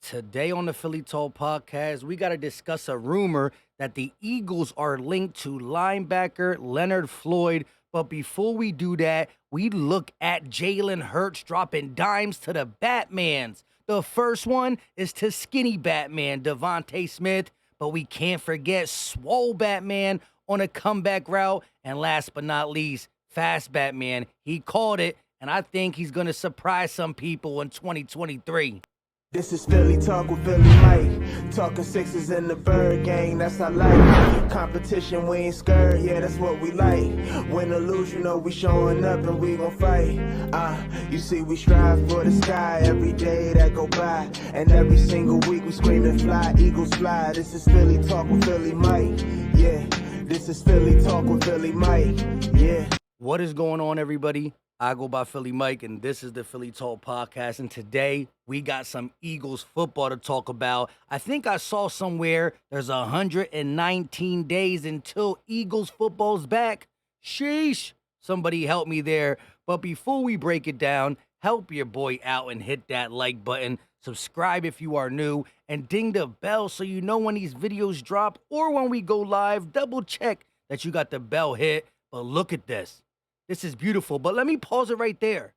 Today on the Philly Talk podcast, we got to discuss a rumor that the Eagles are linked to linebacker Leonard Floyd. But before we do that, we look at Jalen Hurts dropping dimes to the Batmans. The first one is to skinny Batman, Devonta Smith. But we can't forget swole Batman on a comeback route. And last but not least, fast Batman. He called it, and I think he's going to surprise some people in 2023. This is Philly Talk with Philly Mike. Talking sixes in the bird gang, that's I like. Competition, we ain't scared, yeah, that's what we like. Win or lose, you know we showing up and we gon' fight. You see we strive for the sky every day that go by. And every single week we screaming fly, Eagles fly. This is Philly Talk with Philly Mike, yeah. This is Philly Talk with Philly Mike, yeah. What is going on, everybody? I go by Philly Mike, and this is the Philly Talk podcast. And today, we got some Eagles football to talk about. I think I saw somewhere there's 119 days until Eagles football's back. Sheesh. Somebody help me there. But before we break it down, help your boy out and hit that like button. Subscribe if you are new, and ding the bell so you know when these videos drop or when we go live. Double check that you got the bell hit. But look at this. This is beautiful, but let me pause it right there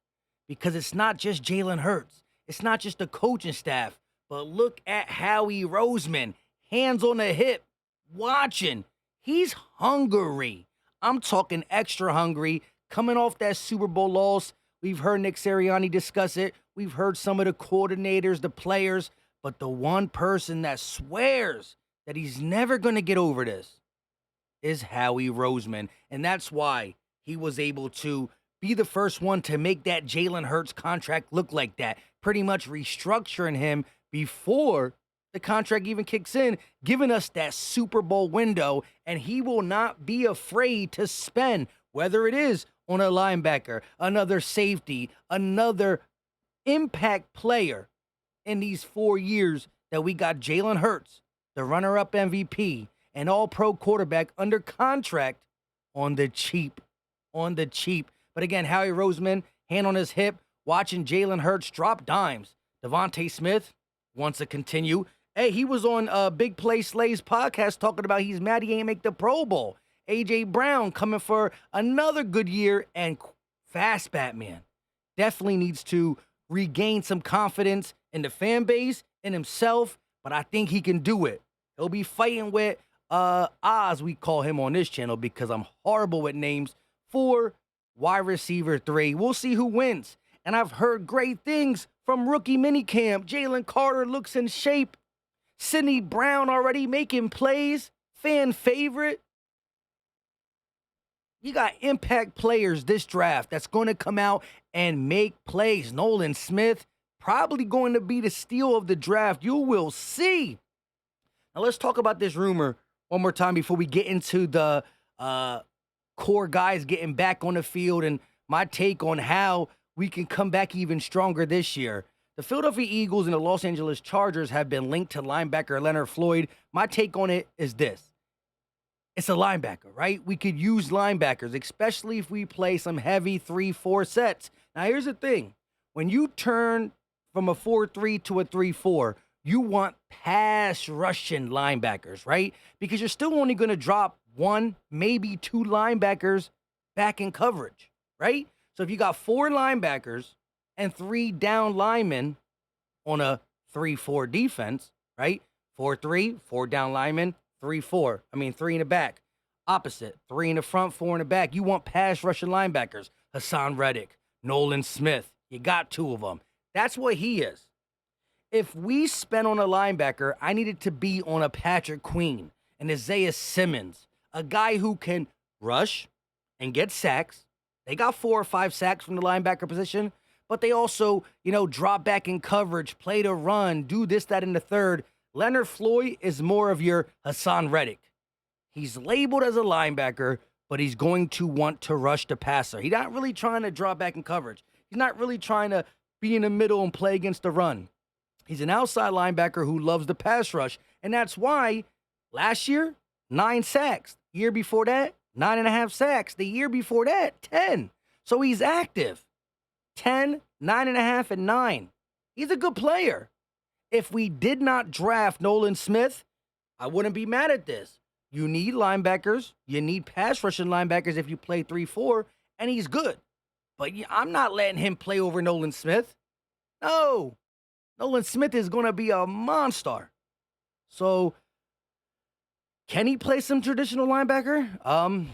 because it's not just Jalen Hurts. It's not just the coaching staff, but look at Howie Roseman, hands on the hip, watching. He's hungry. I'm talking extra hungry, coming off that Super Bowl loss. We've heard Nick Sirianni discuss it. We've heard some of the coordinators, the players, but the one person that swears that he's never going to get over this is Howie Roseman, and that's why he was able to be the first one to make that Jalen Hurts contract look like that, pretty much restructuring him before the contract even kicks in, giving us that Super Bowl window, and he will not be afraid to spend, whether it is on a linebacker, another safety, another impact player in these 4 years that we got Jalen Hurts, the runner-up MVP, and all-pro quarterback under contract on the cheap. But again, Howie Roseman, hand on his hip, watching Jalen Hurts drop dimes. Devonta Smith wants to continue. Hey, he was on Big Play Slay's podcast talking about he's mad he ain't make the Pro Bowl. A.J. Brown coming for another good year, and fast Batman definitely needs to regain some confidence in the fan base, in himself, but I think he can do it. He'll be fighting with Oz, we call him on this channel because I'm horrible with names, for wide receiver 3. We'll see who wins. And I've heard great things from rookie minicamp. Jalen Carter looks in shape. Sidney Brown already making plays. Fan favorite. You got impact players this draft that's going to come out and make plays. Nolan Smith probably going to be the steal of the draft. You will see. Now let's talk about this rumor one more time before we get into the core guys getting back on the field and my take on how we can come back even stronger this year. The Philadelphia Eagles and the Los Angeles Chargers have been linked to linebacker Leonard Floyd. My take on it is this. It's a linebacker, right? We could use linebackers, especially if we play some heavy 3-4 sets. Now, here's the thing. When you turn from a 4-3 to a 3-4, you want pass rushing linebackers, right? Because you're still only going to drop one, maybe two linebackers back in coverage, right? So if you got 4 linebackers and 3 down linemen on a 3-4 defense, right? 4-3, 4 down linemen, 3-4. 3 in the back. Opposite, 3 in the front, 4 in the back. You want pass rushing linebackers. Hassan Reddick, Nolan Smith. You got 2 of them. That's what he is. If we spent on a linebacker, I needed to be on a Patrick Queen, an Isaiah Simmons, a guy who can rush and get sacks. They got 4 or 5 sacks from the linebacker position, but they also, drop back in coverage, play to run, do this, that, and the third. Leonard Floyd is more of your Hassan Reddick. He's labeled as a linebacker, but he's going to want to rush the passer. He's not really trying to drop back in coverage. He's not really trying to be in the middle and play against the run. He's an outside linebacker who loves the pass rush, and that's why last year, 9 sacks. Year before that, 9.5 sacks. The year before that, 10. So he's active. 10, 9.5, and 9. He's a good player. if we did not draft Nolan Smith, I wouldn't be mad at this. You need linebackers. You need pass rushing linebackers if you play 3-4, and he's good. But I'm not letting him play over Nolan Smith. No. Nolan Smith is going to be a monster. So, can he play some traditional linebacker?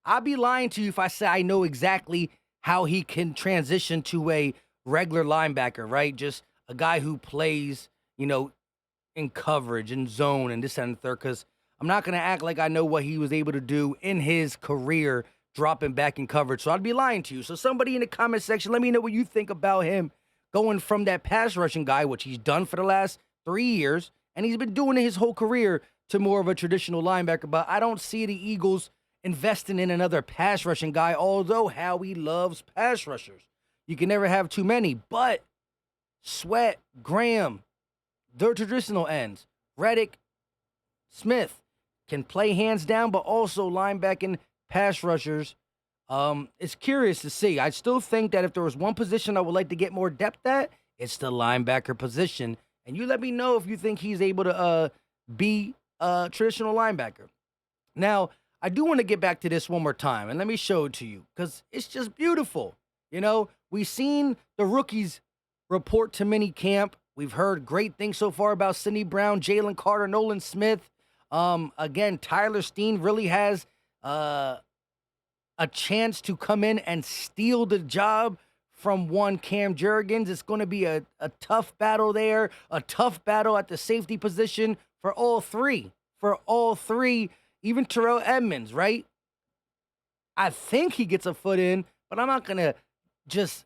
I'd be lying to you if I say I know exactly how he can transition to a regular linebacker, right? Just a guy who plays, in coverage and zone and this and the third, because I'm not going to act like I know what he was able to do in his career dropping back in coverage. So I'd be lying to you. So somebody in the comment section, let me know what you think about him going from that pass rushing guy, which he's done for the last 3 years, and he's been doing it his whole career, to more of a traditional linebacker. But I don't see the Eagles investing in another pass rushing guy, although Howie loves pass rushers. You can never have too many. But Sweat, Graham, they're traditional ends. Reddick, Smith can play hands down, but also linebacking pass rushers. It's curious to see. I still think that if there was one position I would like to get more depth at, it's the linebacker position. And you let me know if you think he's able to be a traditional linebacker. Now, I do want to get back to this one more time, and let me show it to you, because it's just beautiful. We've seen the rookies report to mini camp. We've heard great things so far about Sidney Brown, Jalen Carter, Nolan Smith. Again, Tyler Steen really has a chance to come in and steal the job from one Cam Jurgens. It's going to be a tough battle there, a tough battle at the safety position for all three. Even Terrell Edmonds, right? I think he gets a foot in, but I'm not going to just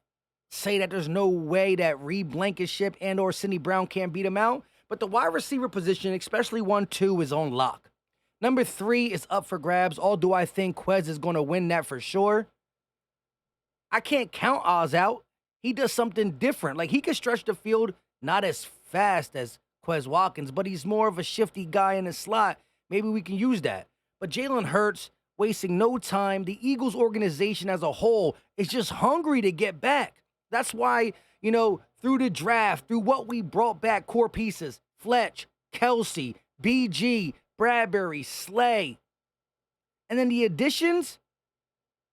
say that there's no way that Reed Blankenship and or Sidney Brown can't beat him out. But the wide receiver position, especially 1-2, is on lock. Number 3 is up for grabs. Although I think Quez is going to win that for sure, I can't count Oz out. He does something different. Like, he can stretch the field, not as fast as Quez Watkins, but he's more of a shifty guy in the slot. Maybe we can use that. But Jalen Hurts, wasting no time. The Eagles organization as a whole is just hungry to get back. That's why, through the draft, through what we brought back, core pieces, Fletch, Kelsey, BG, Bradbury, Slay. And then the additions,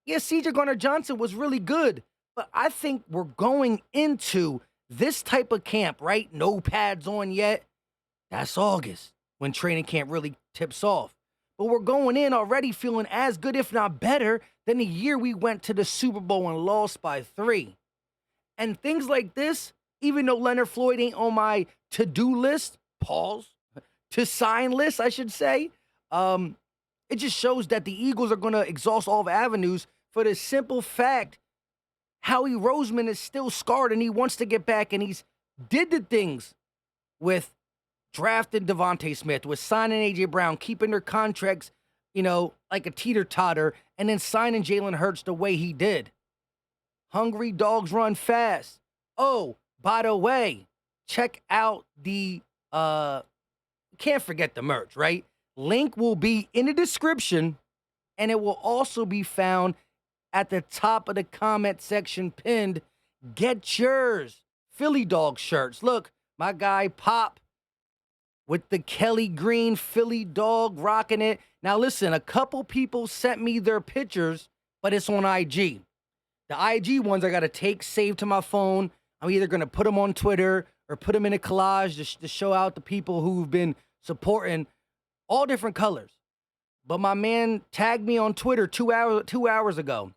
C.J. Gardner-Johnson was really good. But I think we're going into this type of camp, right? No pads on yet. That's August, when training camp really tips off. But we're going in already feeling as good, if not better, than the year we went to the Super Bowl and lost by 3. And things like this, even though Leonard Floyd ain't on my to-do list, to sign list, I should say, it just shows that the Eagles are going to exhaust all the avenues for the simple fact Howie Roseman is still scarred and he wants to get back, and he's did the things with drafting Devonta Smith, with signing A.J. Brown, keeping their contracts, like a teeter-totter, and then signing Jalen Hurts the way he did. Hungry dogs run fast. Oh, by the way, check out the, can't forget the merch, right? Link will be in the description, and it will also be found at the top of the comment section pinned. Get yours. Philly Dog shirts. Look, my guy Pop with the Kelly Green Philly Dog rocking it. Now listen, a couple people sent me their pictures, but it's on IG. The IG ones I got to save to my phone. I'm either going to put them on Twitter or put them in a collage to show out the people who've been supporting, all different colors. But my man tagged me on Twitter 2 hours ago.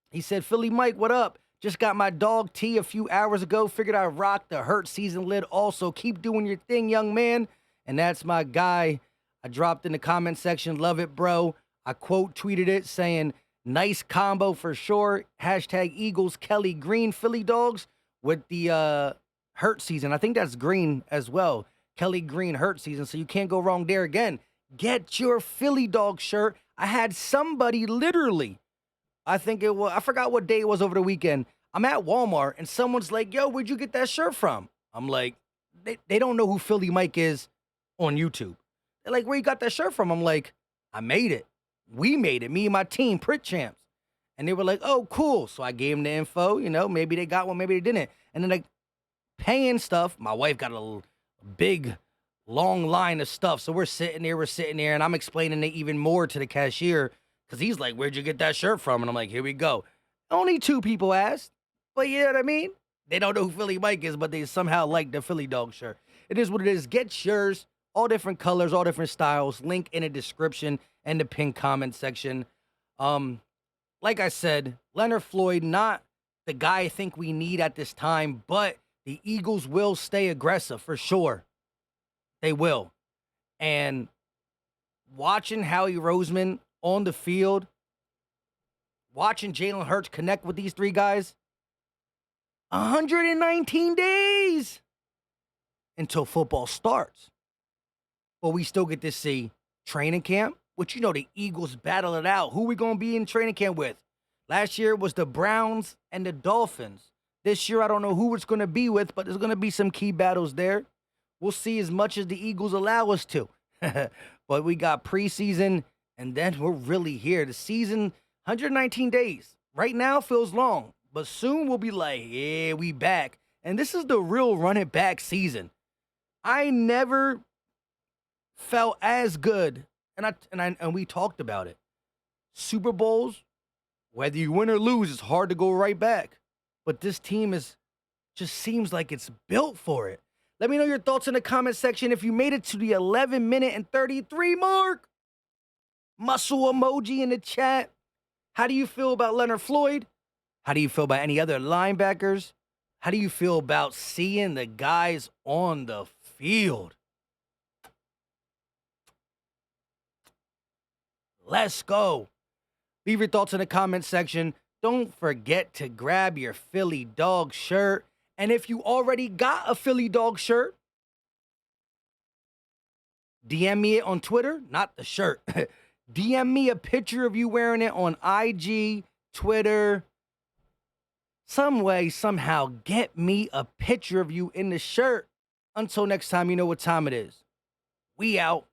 He said, Philly Mike, what up? Just got my dog tee a few hours ago. Figured I'd rock the Hurt season lid also. Keep doing your thing, young man. And that's my guy. I dropped in the comment section. Love it, bro. I quote tweeted it saying, nice combo for sure. Hashtag Eagles, Kelly Green, Philly Dogs with the Hurt season. I think that's green as well. Kelly Green Hurt season. So you can't go wrong there again. Get your Philly Dog shirt. I had somebody literally, I forgot what day it was over the weekend. I'm at Walmart and someone's like, yo, where'd you get that shirt from? I'm like, they don't know who Philly Mike is on YouTube. They're like, where you got that shirt from? I'm like, I made it. We made it. Me and my team, Prit Champs. And they were like, oh, cool. So I gave them the info. Maybe they got one, maybe they didn't. And then paying stuff. My wife got a big, long line of stuff. So we're sitting there, and I'm explaining it even more to the cashier because he's like, "Where'd you get that shirt from?" And I'm like, "Here we go." Only 2 people asked, but you know what I mean? They don't know who Philly Mike is, but they somehow like the Philly Dog shirt. It is what it is. Get yours, all different colors, all different styles. Link in the description and the pinned comment section. Like I said, Leonard Floyd, not the guy I think we need at this time, but the Eagles will stay aggressive for sure. They will. And watching Howie Roseman on the field, watching Jalen Hurts connect with these 3 guys, 119 days until football starts. But we still get to see training camp, which, you know, the Eagles battle it out. Who we going to be in training camp with? Last year it was the Browns and the Dolphins. This year I don't know who it's going to be with, but there's going to be some key battles there. We'll see as much as the Eagles allow us to. But we got preseason, and then we're really here. The season, 119 days. Right now feels long, but soon we'll be like, yeah, we back. And this is the real run it back season. I never felt as good, and we talked about it. Super Bowls, whether you win or lose, it's hard to go right back. But this team just seems like it's built for it. Let me know your thoughts in the comment section. If you made it to the 11-minute and 33 mark, muscle emoji in the chat. How do you feel about Leonard Floyd? How do you feel about any other linebackers? How do you feel about seeing the guys on the field? Let's go. Leave your thoughts in the comment section. Don't forget to grab your Philly Dog shirt. And if you already got a Philly Dog shirt, DM me it on Twitter, not the shirt. DM me a picture of you wearing it on IG, Twitter. Some way, somehow, get me a picture of you in the shirt. Until next time, you know what time it is. We out.